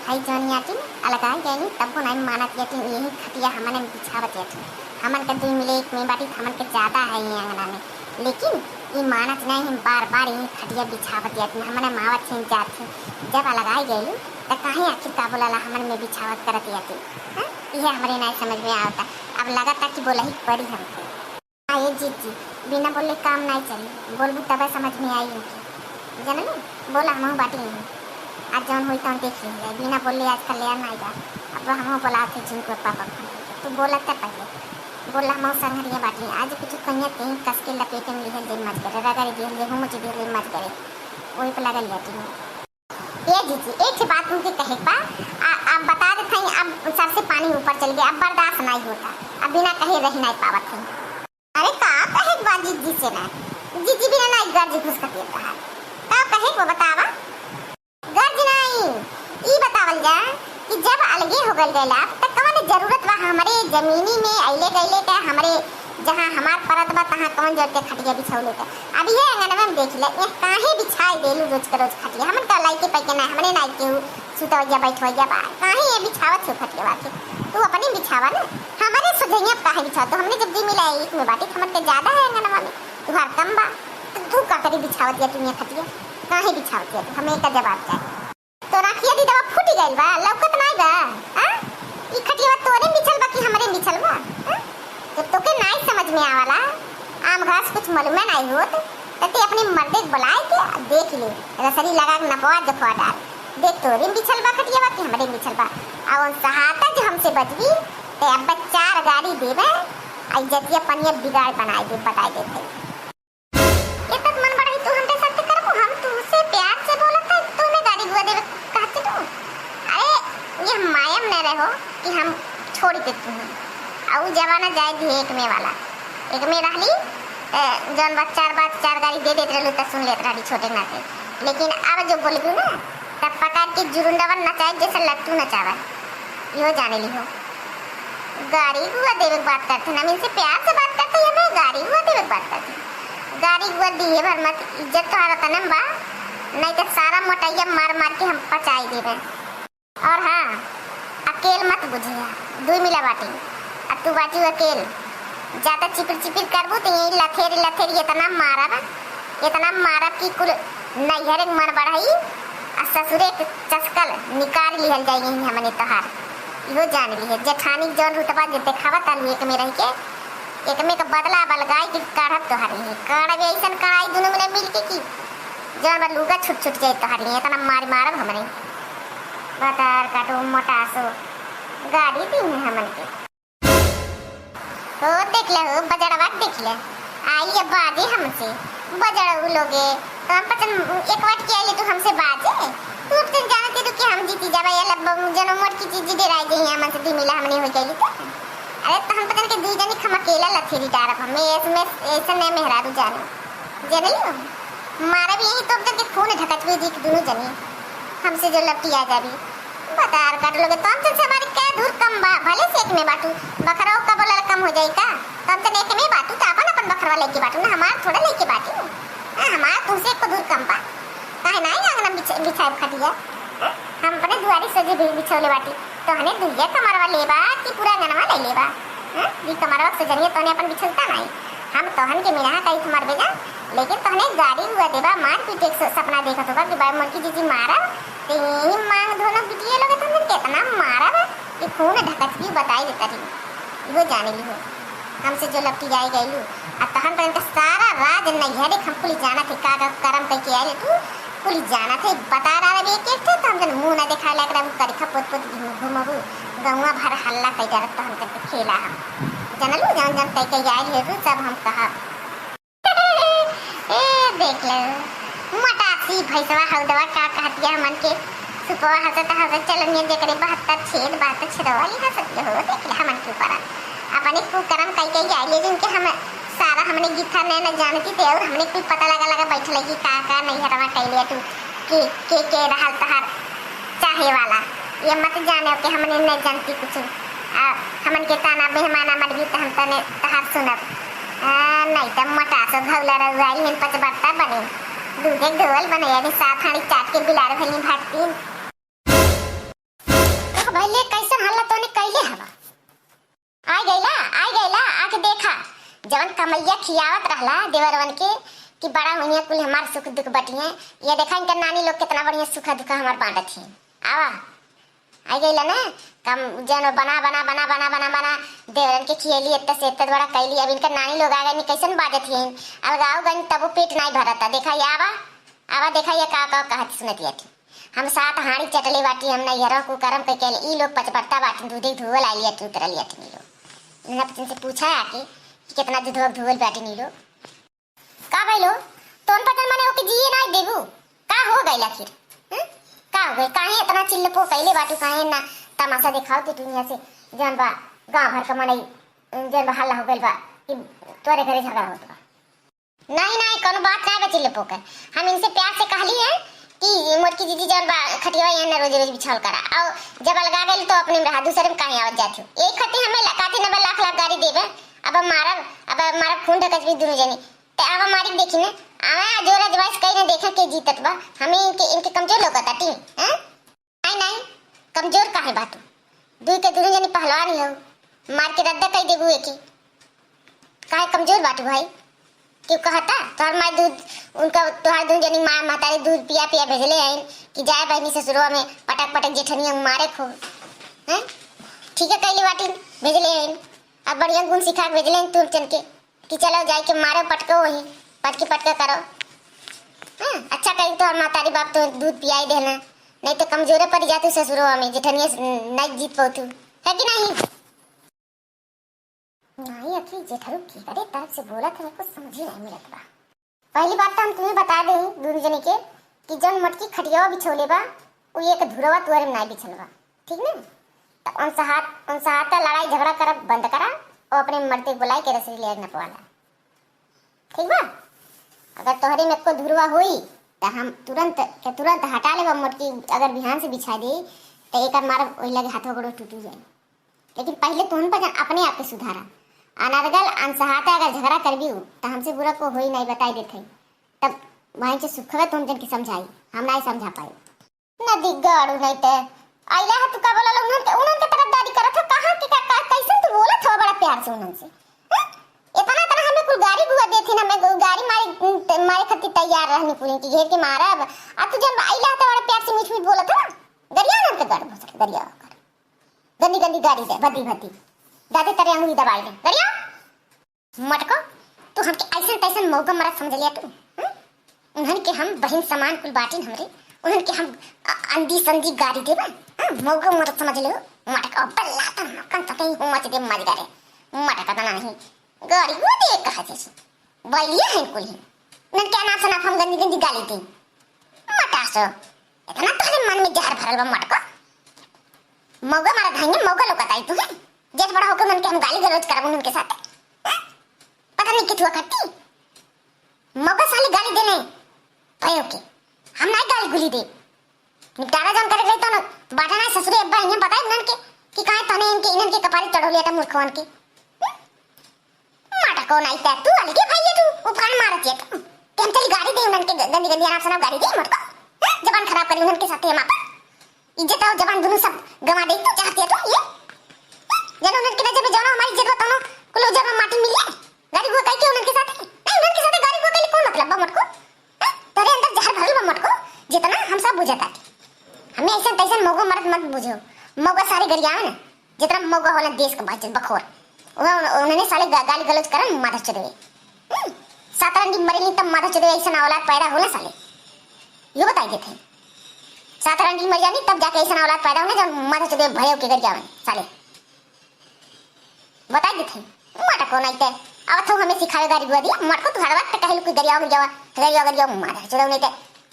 हई जौन याटिन अलगा गई तब को नहीं मानत याटिन यही खटिया हमने बिछावत याटिन हमन के दुई मिले एक में बाटी हमन के ज़्यादा है ये अंगना में, लेकिन ये मानत नहीं हम बार बार यही खटिया बिछावत याटिन हमने मावत छीन जात जब अलगाई गई तो कहीं आखिर का बोला हमन में बिछावत करत याटिन। यह हमारे नहीं समझ में आता, अब लगाता कि बोला ही पड़ी हमको। आइए जी बिना बोले काम नहीं चली, बोलबू तब समझ में आई उनकी जानल बोला हम बाटी नहीं आज जौन हुई तौन देख लीजिए बिना बोले आज कल्याण नहीं जा। अब हम बोला थे जिनको पापा तो बोला था पहले बोला हम संघरिया बाटी आज कुछ कहीं कहीं कस के लपेटे में लिखल दिन मत करे रगड़ दिए ले हम मुझे दिए मत करे वही पे लगल जाती हूँ। ये जीजी एक बात उनके कहे पा अब बता देते हैं, अब सबसे पानी ऊपर चल गया, अब बर्दाश्त नहीं होता, अब बिना कहे रह नहीं पावत है। अरे का कहे बाजी जी से ना जीजी बिना नहीं गर्ज घुस कर देता है का कहे वो बतावा गर्ज नहीं ई बतावल जा कि जब अलगे हो गल गला त कौन जरूरत बा हमारे जमीनी में अइले गइले का हमारे जहां हमार परत बा तहां कौन जरूरत के खटिया बिछाउले का। अब ये अंगनवा में देख ले ये काहे बिछाई देलू रोज के रोज खटिया हमन का लाइके पैके ना हमने ना के सुतवैया बैठवैया बा काहे ये बिछावत छो खटिया बाटे तू अपनी बिछावा ना हमारे सुधैया काहे बिछा तो हमने जब दी मिला एक में बाटे हमन के ज्यादा है अंगनवा में तुहार कम बा तो तू का करी बिछावत या तुम खटिया काहे बिछावत या हमें का जवाब चाहे तो राखिया दी दवा फूट गइल बा लौकत नहीं बा हां ई खटिया तोरे बिछल बा कि हमरे बिछल बा तो तोके नहीं समझ में आवाला आम घास कुछ मालूम नहीं होत तो ते अपने मर्दे बुलाए के देख ले रसरी लगा के नपवा दफवा डाल देख तोरे बिछल बा खटिया बा कि हमरे बिछल बा और सहाता जो हमसे बचबी ते अब 4 गाड़ी देबे आई जतिया पनिया बिगाड़ बनाए दे बताई देते ये तक मन बड़ा ही तू हमरे साथ करबो हम तुझसे प्यार से बोलत है तू ने गाड़ी गुआ देवे कहते तू अरे ये मायम न रहो कि हम छोड़ के तू और जमाना जाए दी एक में वाला एक में रहली जौन बात 4 गाड़ी दे देते रहलू तो सुन लेते रहली छोटे नाते, लेकिन अब जो बोलबू ना तब पकड़ के जुरुंडवन नचाए जैसे लट्टू नचावा यो जाने ली हो गाड़ी गुआ देवे बात करते ना इनसे प्यार से बात करते हैं मैं गाड़ी गुआ देवे बात करते गाड़ी गुआ दिए भर मत इज्जत तो हारा तनम बा नहीं तो सारा मोटाइया मार मार के हम पचाई देवे। और हाँ अकेल मत बुझिया दुई मिला बाटी अब तू बाटी अकेल ज्यादा चिपिर करबू तो यही लथेरी इतना मारा कि कुल नैहर मन बढ़ाई और ससुरे के चस्कल निकाल लिहल जाएगी हमने तोहार इहो जान ली है जेठानी जौन रुतबा जे देखावा तालू एक में रह के एक में का बदला बलगाई कि काढ़त तोहारी है काढ़ ऐसा कढ़ाई दोनों में मिल के की जौन बा लुगा छुट जाए तोहारी है इतना मारब हमने बतार काटो मोटा सो गाड़ी दी है हमन के हो देख ले हो बजड़वा देख ले आई अब बाजे हमसे बजड़ लोगे तो हम पचन एक वाट के आइले तू हमसे बाजे तू तो जानते तू कि हम जीती जाबे या जनो मोट की चीज दे राई दे हमन से दी मिला हमने हो गइली तो अरे तो हम पतन के दी जनी खम अकेला लथेरी डारब हम इसमें ऐसा नहीं मेहरारू जाने जनलियो मारा भी यही तो के खून ढकत हुए दी दोनों जनी हमसे जो लपटी आ जाबी बतार काट लोगे तो हमसे हमारी क्या दूर कम बा भले से एक में बाटू बकराओ का बोला कम हो जाए का तो हम तो एक में बाटू तो अपन बकरवा लेके बाटू ना हमार थोड़ा लेके बाटू हमार तुमसे को दूर कम बा काहे नहीं आंगन बिछाए खटिया हम अपने दुआरी सजे बिछौले बाटी तो हने दुइया कमरवा लेबा कि पूरा अंगनवा ले लेबा दी कमरवा से जरिए तोने अपन बिछलता नहीं हम तोहन के मिना कई तुम्हार बेजा लेकिन तोहने गाड़ी हुआ देबा मार पीट एक सपना देखत होगा कि बाय मोटी जीजी मारा ते मांग धोना बिटिए लोगे तुमने कितना मारा बा कि खून ढकत भी बताई देता थी वो जाने ली हो हमसे जो लपटी जाए गईलू अब तहन पर सारा राज नैहरे हम पुलिस जाना थे का करम कह के आए तू पुलिस जाना थे बता रहा है एक थे तो हम जन मुंह ना दिखा लग रहा करी खपोत पोत घुमबू गौवा भर हल्ला कई डरत तो हम करके खेला हम जनलू जन जन कई कई आए हे सब हम कहा ए देख ले मटासी भैसवा हौदवा का कहतिया मन के सुपवा हसत चलनिया जेकरे 72 छेद 72 छेदवाली हसत हो देख ले हमन के ऊपर अपने को करम कई कई आए जिनके हम सारा हमने गीता ने जानती थे और हमने कुछ पता लगा बैठ लगी का नहीं हटवा कह लिया तू के रहल तहार चाहे वाला ये मत जाने कि हमने नहीं जानती कुछ हमन के ताना मेहमान मर भी तो हम तने तहार सुनब नहीं तो मोटा सो घौला रउआई हन पच बर्ता बने दूधे ढोल बने यानी साथ हाड़ी चाट के बिलार भली भाती जवन कमैया खियावत रहला देवरवन के कि बड़ा हुई कुल हमार सुख दुख बटिए। ये देखा इनका नानी लोग कितना बढ़िया सुख दुख हमार बांटत थी। आवा आई गई ना कम जन बना बना बना बना बना बना देवरन के खियली इतना से इतना बड़ा कैली। अब इनका नानी लोग आ गए कैसन बाजत थी अलगाव गई तब पेट नहीं भरता। देखा ये आवा आवा देखा ये का कहत सुनती है हम साथ हाड़ी चटले बाटी हम नैहरों को करम पे के ई लोग पचपट्टा बाटी दूधे धुवल आई लिया तुम तरह लिया नी लोग। इन्होंने से पूछा आके कि कितना दूध धुवल बाटी नी लोग का भाई लो तोन पतन मने ओके जिए नहीं देबू का हो गइला फिर का हो गई काहे इतना चिल्लपो कैले बाटू काहे ना तमाशा दिखाओ तो दुनिया से जन बा गांव भर का मने जन बा हल्ला हो गइल बा कि तोरे घरे झगड़ा होत बा। नहीं नहीं कोनो बात नहीं बा चिल्लपो के हम इनसे प्यार से कहली है कि मोटकी दीदी जन बा खटिया यहाँ रोज रोज बिछाल करा और जब अलगा गई तो अपने में रहा दूसरे में कहीं आवत जाती हो एक खटी हमें लगाते नब्बे लाख लाख गाड़ी देवे अब मारा खून ढकच भी दोनों जनी तो अब हमारी देखी ना आवा जोरा जवाइस कहीं ना देखा के जीतत बा हमें इनके कमजोर लोग आता टी हैं नहीं नहीं कमजोर काहे बातू दुई के दोनों जनी पहलवान हो मार के रद्दा कई देबू एकी काहे कमजोर बाटू भाई क्यों कहता तोहर माई दूध उनका तोहर दोनों जनी माँ मातारी दूध पिया पिया भेजले हैं कि जाए बहनी ससुरवा में पटक पटक जेठनिया मारे खो हैं ठीक है कैली बाटी भेजले हैं अब बढ़िया गुण सिखा भेजले हैं तुम चन के कि चलो जाए के मारो पटको वही पटके करो हाँ अच्छा कहीं तो और मातारी बाप तो दूध पियाई देना नहीं तो कमजोरे पड़ जाती ससुरवा में जेठनिया नहीं जीत पातू है कि नहीं। नहीं अखी जेठरू की अरे तरफ से बोला था कुछ समझ ही नहीं मिलत बा। पहली बात तो हम तुम्हें बता दे दोनों जने के कि जन मटकी खटियावा बिछोले बा वो एक धुरवा तुअरे में नहीं बिछल बा ठीक ना। तो उनसे हाथ लड़ाई झगड़ा कर बंद करा और अपने मर्द बुलाई के रसोई ले न पवाला ठीक बा। अगर तोहरे में को धुरवा हुई तो हम तुरंत हटा लेबा मटकी अगर बिहान से बिछा दी तो एक मार वही लगे हाथों गोड़ों टूटू जाए। लेकिन पहले तुम पर अपने आप के सुधारा अनर्गल अनसहाता अगर झगड़ा कर भी तो हमसे बुरा को हो ही नहीं बताई देते तब वहीं से सुखवे तुम जन की समझाई हम नहीं समझा पाई न दिग्गड़ नहीं ते आइला है तू का बोला उन्होंने तरफ दादी करत हो कहां के कैसे तू बोला था बड़ा प्यार से उन्होंने इतना तरह हमें कुल गाड़ी बुआ देती ना मैं गाड़ी मारे खत्ती तैयार रहनी पूरी की घेर के मारा अब तू जब आइला तो बड़ा प्यार से मीठ मीठ बोला था दरिया नाम के गाड़ी भसक दरिया गंदी गंदी गाड़ी दे भद्दी भद्दी दादे तेरे अंगुली दबाई दे दरिया मटको तू हमके ऐसा तैसा मौका मरा समझ लिया तू उन्हन के हम बहन समान कुल बाटी हमरे उन्हन के हम अंधी संधी गाड़ी देबा मौका मरा समझ ले मटको बल्ला त कन त कहीं हो मच दे मज करे मटका त नहीं गाड़ी वो दे कहा जैसे बैलिया है कुल नन क्या नाम सुना हम गंदी गंदी गाली दी मटासो इतना तुम्हारे मन में जहर भरल बा मटको मौका मारा धाएंगे मौका लोकत आई तू है जब बड़ा होकर मन के हम गाली गलौज करब उनके साथ पता नहीं कितुआ करती मौका साली गाली देने भयो के हम नहीं गाली गुली दे निपटारा जान करे गई तो न बाटा ना ससुरे अब्बा इन्हें पता है इनन के कि काहे तने इनन के कपारी चढ़ो लिया था मूर्खवन के माटा को नहीं तू अलगे भाई तू उफान मारत है तू हम तेरी गाड़ी दे उनन के गंदी गंदी आराम से गाड़ी दे मटको जबान खराब करी उनन के साथ हम आपा इज्जत और जबान दोनों सब गवा दे तू चाहती है तो ये जन उनन के नजर में जानो हमारी इज्जत बताओ कुल जब माटी मिले गाड़ी वो कहीं के उनन के साथ नहीं उनन के साथ गाड़ी वो कहीं कौन मतलब बा मटको तेरे अंदर जहर भरल बा मटको जितना हम सब बुझाता हमें ऐसा तैसा मौका मत बुझो मौका सारे गरिया ना जितना मौका होला देश का बात बखोर उन्होंने साले गाली गलौज कर माथा चढ़े सात रंडी मरेली तब माथा चढ़े ऐसा औलाद पैदा होला साले ये बताई देते सात रंडी मर जानी तब जाके ऐसा औलाद पैदा होना जब माथा चढ़े भयो के घर जावन साले बताई देते माटा को नहीं ते अब तो हमें सिखावे गाड़ी बुआ दिया मट को तू हर वक्त कहे कोई गरिया माथा चढ़े नहीं ते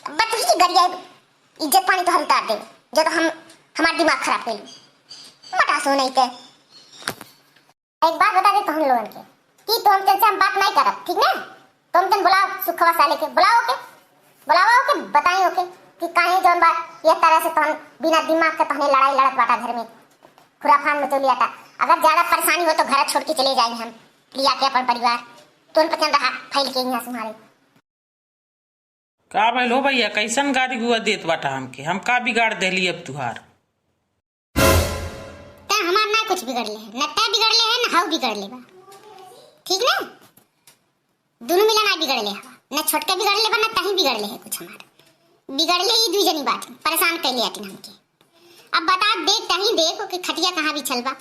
बट तुझी गरिया इज्जत पानी तो हम उतार दे जो तो हम हमारा दिमाग खराब कर मटा सो नहीं ते एक बात बता दे तो हम लोगन के कि तुम से हम बात नहीं करब ठीक ना तुम बुलाओ सुखवा साले के बुलाओ के बताई ओके कि काहे जोन बात ये तरह से तुम बिना दिमाग के तहने लड़ाई लड़त बाटा घर में खुराफान में चली आता अगर ज्यादा परेशानी हो तो घर छोड़ के चले जाएंगे हम लिया के अपन परिवार तुम पसंद रहा फैल के यहाँ तुम्हारे का भाई लो भैया कैसन गाड़ी गुआ देत बाटा हमके हम का बिगाड़ देली अब तुहार हमार ना कुछ बिगड़ ले है न ता बिगड़ ले है न हाउ बिगड़ ले बा ठीक ना। दोनों मिला ना बिगड़ले हवा, ना छोटका बिगड़ले बा ना तहीं बिगड़ले है कुछ हमार बिगड़ले ही दुई जनी बात परेशान कैले आटिन हमके। अब बता देख तहीं देखो कि खटिया कहाँ बिछल बा।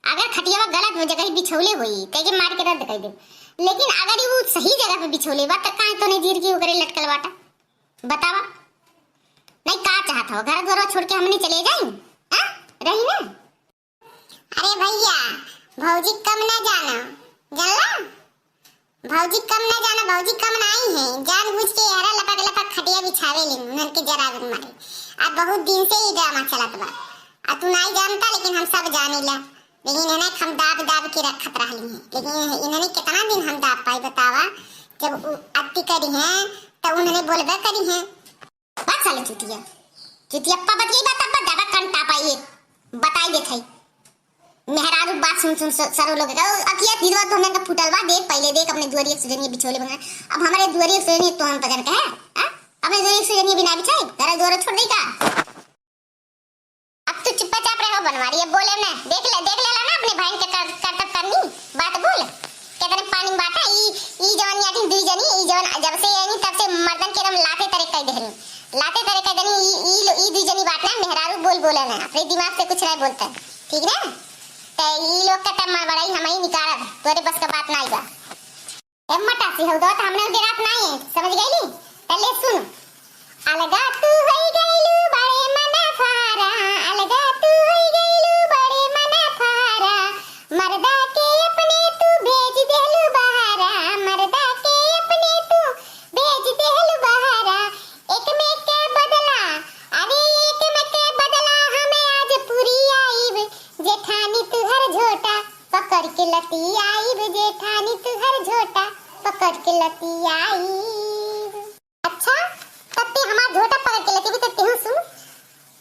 अगर खटिया गलत जगह बिछौले हुई तो के मार के रद्द कर दे, लेकिन अगर वो सही जगह पे बिछौले बा तो काहे तो नहीं जीर की ओकरे लटकल बाटा बतावा। नहीं का चाहत हो घर द्वार छोड़ के हमने चले जाई रही ना। अरे भैया भौजी कम ना जाना जानला, भौजी कम ना जाना, भौजी कम ना आई है जानबूझ के यारा लपक लपक खटिया बिछावे ले उनन के जरावे मारे। अब बहुत दिन से ही ड्रामा चलत बा, अब तू नहीं जानता लेकिन हम सब जानीला। लेकिन इन्हें हम दाब दाब के रखत रहली हैं, लेकिन इन्होंने कितना दिन हम दाब पाई बतावा। जब अति करी हैं तो उन्होंने बोलबे करी हैं बात साले चुतिया चुतियप्पा बतिये बात अब दादा कंटा पाइए बताई देथई मेहरारू बात सुन सुन सरो लोग अकिया दिलवा तो हमने फुटल बा देख पहले देख अपने दुआरी से जनिए बिछोले बना। अब हमारे दुआरी से जनिए तो हम पजन का है अपने दुआरी से जनिए बिना बिछाई तेरा दुआरा छोड़ देगा। अब तो चुपचाप रहो बनवारी है बोले ना देख ले ना अपने भाई के कर्तव्य करनी बात बोल कितने पानी बाटा ई जवान यानी दुई जनी ई जवान जब से यानी तब से मर्दन के हम लाते तरह कह देनी लाते तरह कह देनी ई दुई जनी बात ना मेहरारू बोल ना अपने दिमाग से कुछ नहीं बोलता ठीक ना। तो ई लोग का तब बड़ाई हम ही निकाल तोरे बस का बात नहीं बा मटा सी हो दो तो हमने उनके रात नहीं है समझ गईली। पहले सुन अलगा तू होई गईलू बड़े मना फारा अलगा तू होई गईलू बड़े मना फारा मर्दा के अपने तू भेज देलू बहारा मर्दा के अपने तू भेज देलू बहारा एक में के बदला अरे एक में के बदला हमें आज पूरी आईब जेठानी तू हर झोटा पकड़ के लती आईब जेठानी तू हर झोटा पकड़ के लती आईब। अच्छा तत्ते हमार झोटा पकड़ के लती भी तत्ते हूं सुन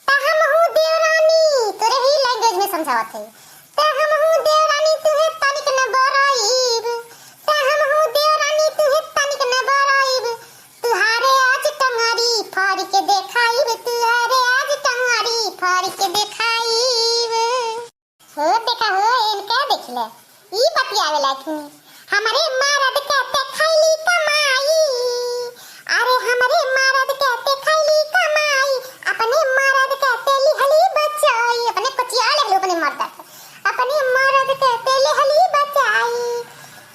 ता हम हूं देवरानी तोरे ही लैंग्वेज में समझावत है ता हम हूं देवरानी तू है तनिक न बराईब ता हम हूं देवरानी तू है तनिक न बराईब तुहारे आज टंगारी फाड़ के देखाईब तुहारे आज टंगारी फाड़ के देखाईब। हो देखा हो इनका देख ले ई बतियावे लायक हमारे मर्द कहते खैली कमाई अरे हमारे मर्द कहते खैली कमाई अपने मर्द कहते लिहली बचाई अपने कुचिया ले लो अपने मर्द कहते लिहली बचाई।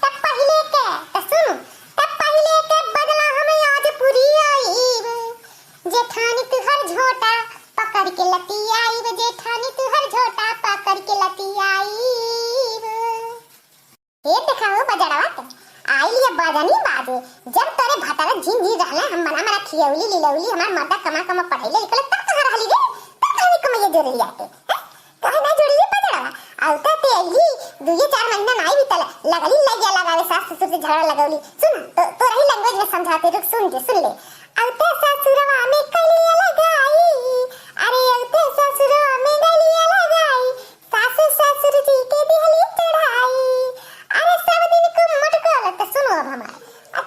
तब पहले के तो सुन तब पहले के बदला हमें आज पूरी आईब जेठानी तू हर झोटा पकड़ के लती आईब जेठानी तू हर झोटा पकड़ के लती आईब। ये दिखाओ बजड़वा आई लिया बाजानी बाजे जब तोरे भतारा झिन झिन रहला हम मना खियौली लिलौली हमार मर्दा कमा पढ़ाइले निकल तब कहां रहली रे तब कहां कमाइए जोड़ली आते कहां ना जोड़ली बजड़वा औता ते आई 2-4 महीना नहीं बीतल लगली लगिया लगावे सास ससुर से झगड़ा लगौली सुन तो रही लैंग्वेज में समझाते रुक सुन ले औता ससुरवा में कलिया लगाई अरे औता ससुरवा में गलिया लगाई सासु ससुर जी के दिहली चढ़ाई अरे सब दिन को मटकल तो सुनो अब हमारे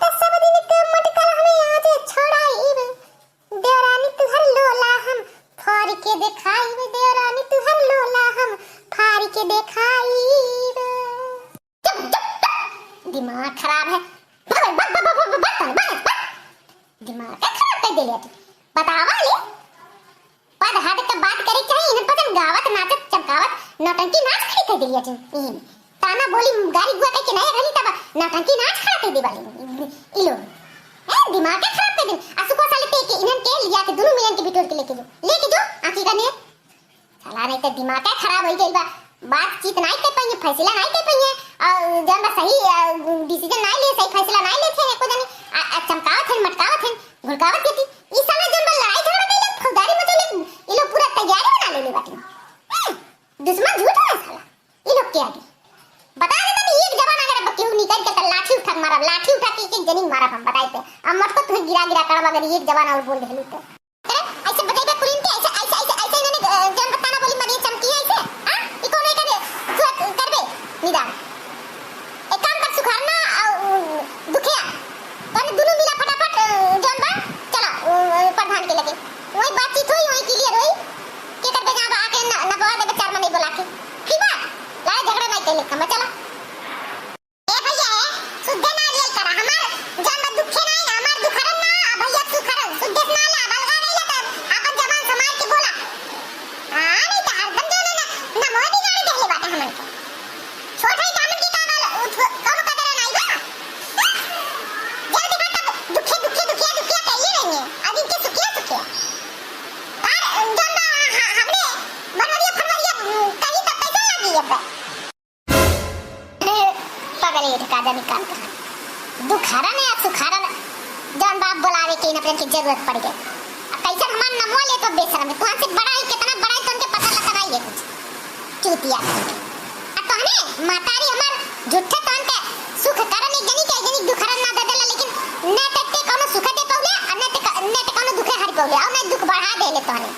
तो सब दिन को मटकल हमें आज छोड़ाईब देवरानी तू हर लोला हम फाड़ के दिखाईब देवरानी तू हर लोला हम फाड़ के दिखाईब। दिमाग खराब है दिमाग खराब कर दिया तू बतावा ले पद हाथ का बात करे चाहिए न पतन गावत नाचत चमकावत नौटंकी नाच खड़ी कर दिया तू ताना बोली गाड़ी गुआ के नहीं रहली तब नौटंकी नाच खड़ा कर दिवाली इलो दिमाग खराब कर दे असुको साले के इनन के लिया के दोनों मिलन के बिटोर के लेके जो आखिर का ने साला नहीं तो दिमाग खराब हो गइल बा बातचीत नहीं कर पाइए फैसला नहीं कर पाइए और जब सही डिसीजन नहीं ले सही फैसला नहीं लेते हैं को जाने चमकावत है मटकावत है घुड़कावत थी इस साला जब लड़ाई झगड़ा कइले फौजदारी में चले ये लोग पूरा तैयारी बना ले बाटे दुश्मन झूठ है साला ये लोग के आगे बता देता कि एक जवान अगर बक्की निकल के लाठी उठा के एक जनी मारा हम बताई पे अब मत को तू गिरा कर अगर एक जवान और बोल देलू तो ऐसे बताइबे पुलिन के ऐसे इन्होंने जन बताना बोली मरी चमकी है ऐसे हां ई कोने करे करबे निदान एक काम कर सुखारना दुखिया तने दोनों मिला फटाफट जन बा चलो प्रधान के लगे वही बातचीत हुई वही क्लियर हुई के करबे जा आके न बवा दे चार मने बोला के ठीक बा लड़ाई झगड़ा नहीं कैले कम चलो ए भैया शुद्ध नारियल करा हमार अब पगले का जानी काम कर दुखारा ने सुखारा जौन बाप बुलावे के अपने की जरूरत पड़ गई कैसे हमार नमो ले तो बेशरम है तुहां से बड़ा ही कितना बड़ा है तुमके पता लगा नहीं है कुछ चूतिया आ तोहने मातारी हमार झूठे तोन के सुख करने जनी के जनी दुखारा ना दे देला लेकिन ने ते कोनो सुख दे पौले और ने ते कोनो दुख हरि पौले और ने दुख बढ़ा देले तोहने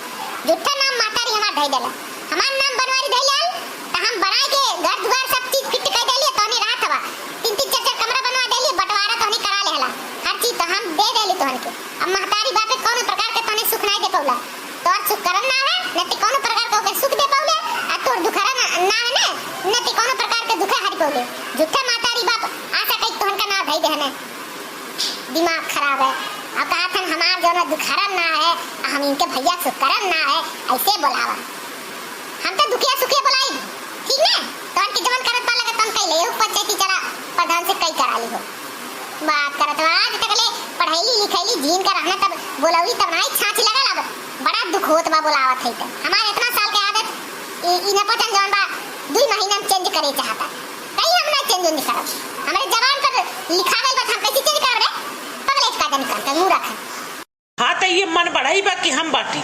झूठा नाम मातारी हमार धई देला हमार नाम बनवारी धई लाल त हम बना के घर द्वार सब चीज फिट कर देली तोहने रात हवा तीन तीन चार चार कमरा बनवा देली बंटवारा तोहने करा लेला हर चीज तो हम दे देली तोहने के अब महतारी बापे कोनो प्रकार के तोहने सुख नहीं दे पौला तोर सुख करन ना है न ते कोनो प्रकार के सुख दे पौले आ तोर दुखरा ना है न ते कोनो प्रकार के दुख हरि पौले झूठा मातारी बाप आशा कई तोहन का ना धई देहने दिमाग खराब है अब कहा था हमार जो ना दुखरा ना है हम इनके भैया सुख करन ना है ऐसे बोलावा हम तो दुखिया सुखिया बोलाई ठीक ना तोहन के जवन करत पा लगे तोहन कई ले पंचायती चला प्रधान से कई करा ली हो बात करत आज तक ले पढ़ाईली लिखाईली जीन का रहना तब बोलौली तब नहीं छाछ लगा लब बड़ा दुख होत बा बोलावत है त हमार इतना साल के आदत इना पतन जवन बा 2 महीना में चेंज करे चाहता कहीं हम ना चेंज नहीं करब हमारे जवान पर लिखा गई बात हम कैसे चेंज करब रे पगले का जन करता मुंह रख हाँ तो ये मन बढ़ाई बा कि हम बाटी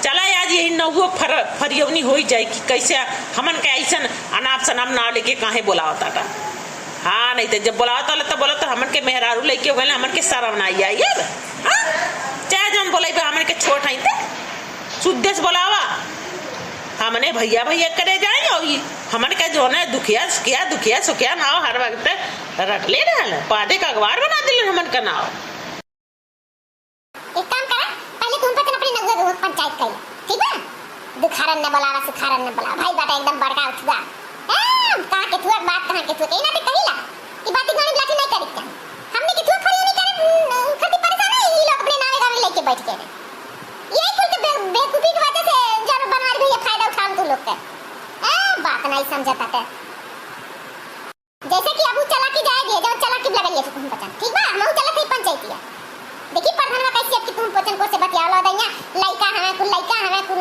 चला आज यही नौगो फरियवनी हो जाए कि कैसे हमन के ऐसा अनाप शनाप ना लेके काहे बोलावता था हाँ नहीं तो जब बुलावता तो बोला तो हमन के मेहरारू लेके गए हमन के शर्म ना आई अब हाँ चाहे जो हम बोले हमन के छोट आई थे शुद्ध से बोलावा हमने भैया भैया करे जाए और हमन के जो है दुखिया सुखिया नाव हर वक्त रख ले रहा पादे का अखबार बना दिले हमन का नाव एक काम करा पहले तुम पतन अपनी नगर पंचायत कर ठीक है दुखारन ने बुलावा सुखारन ने बुलावा भाई बेटा एकदम बड़का उठवा कहां के तुअर बात कहां के तुअर एना ते कहिला ई बात गानी लाठी नहीं करिता हमने के तुअर फरियो नहीं करे खटी परेशान है ई लोग अपने नावे गावे लेके बैठ गए यही कुल के बेवकूफी की वजह से जब बनवारी भैया फायदा उठान तू लोग के बात नहीं समझता ते जैसे कि अबू चला की जाएगी जब चला की लगा लिया तुम पता ठीक बा हम चला के पंचायतिया देखी प्रधानवा कैसे अब तुम पचन को से बतियाला दैया लइका हमें कुल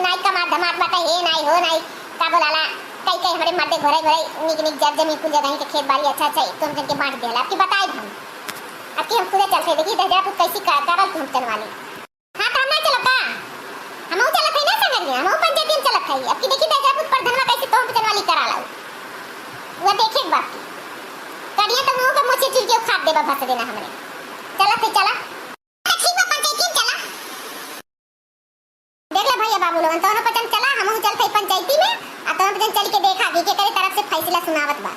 नाई का मार धमाक बाटा हे नाई हो नाई का बोलाला कई कई हमारे मर्दे घरे निक निक जमीन कुल जगह के खेत बाड़ी अच्छा तुम जन के बांट देला आपकी बताई हम आपकी हम खुद चलते देखी दहरा कुछ कैसी करल तुम चल वाली हां तो हम ना चलो का हम चला थे ना संग में हम पंचायत में चला थे आपकी देखी दहरा कुछ प्रधानवा कैसे तुम चल वाली करा ला वो देखे एक बात कड़िया तो मुंह पे मोची चीज के खाद देबा भस देना हमरे चला थे चला ठीक बा पंचायत में चला देख ले भैया बाबू लोगन तो पचन चला हम चलते पंचायती में आ तो पचन चल के देखा के करे तरफ से फैसला सुनावत बा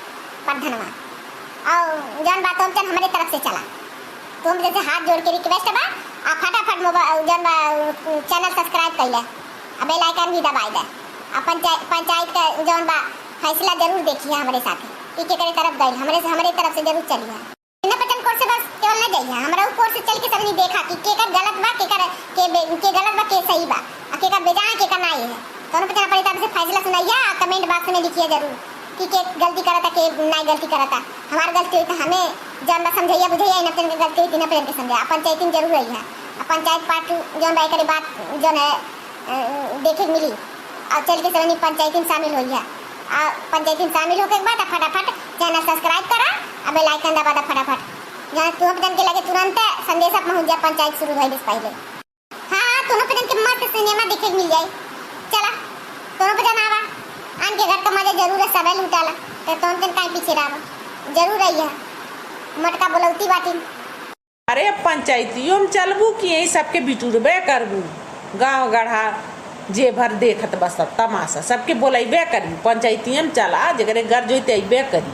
प्रधानवा और जान बात हम हमारे तरफ से चला तुम जैसे हाथ जोड़ के रिक्वेस्ट बा आ फटाफट मोबाइल जान बा चैनल सब्सक्राइब कर ले आ बेल आइकन भी दबाई दे आ पंचायत का जान बा फैसला जरूर देखिए हमारे साथ की के करे तरफ गई हमारे तरफ से जरूर चलिए बिना पचन कोर्स से बस केवल न जाइए हमरा ऊपर से चल के सबनी देखा कि के कर गलत बा के गलत बा के सही बा आ के का बेजान के का नहीं है दोनों पचन अपनी तरफ से फैसला सुनाइए कमेंट बॉक्स में लिखिए जरूर कि के गलती करता के नहीं गलती करता हमार गलती हुई तो हमें जब समझाइए बुझाइए न पचन गलती हुई न पचन के समझाइए पंचायत में जरूर रही है पंचायत पार्ट जो भाई करे बात जो है देखे मिली और चल के सबनी पंचायत में शामिल हुई है पंचायत में शामिल होकर बाद फटाफट चैनल सब्सक्राइब करा अब बेल आइकन दबा फटाफट जहाँ तुम पचन के लगे तुरंत संदेश पहुंच जाए पंचायत शुरू होने से पहले हाँ तुम पचन के मस्त सिनेमा देखे मिल जाए चला तुम पचन आवा आन के घर का मजा जरूर है सबे लूटाला तो तुम पचन काहे पीछे रहा जरूर आई है मटका बोलौती बाटी अरे पंचायतियों में चलबू कि यही सबके बिटुरबे करबू गाँव गढ़ा जे भर देखत बस तमाशा सबके बोलेबे करी पंचायतियों में चला जगरे घर जोते अबे करी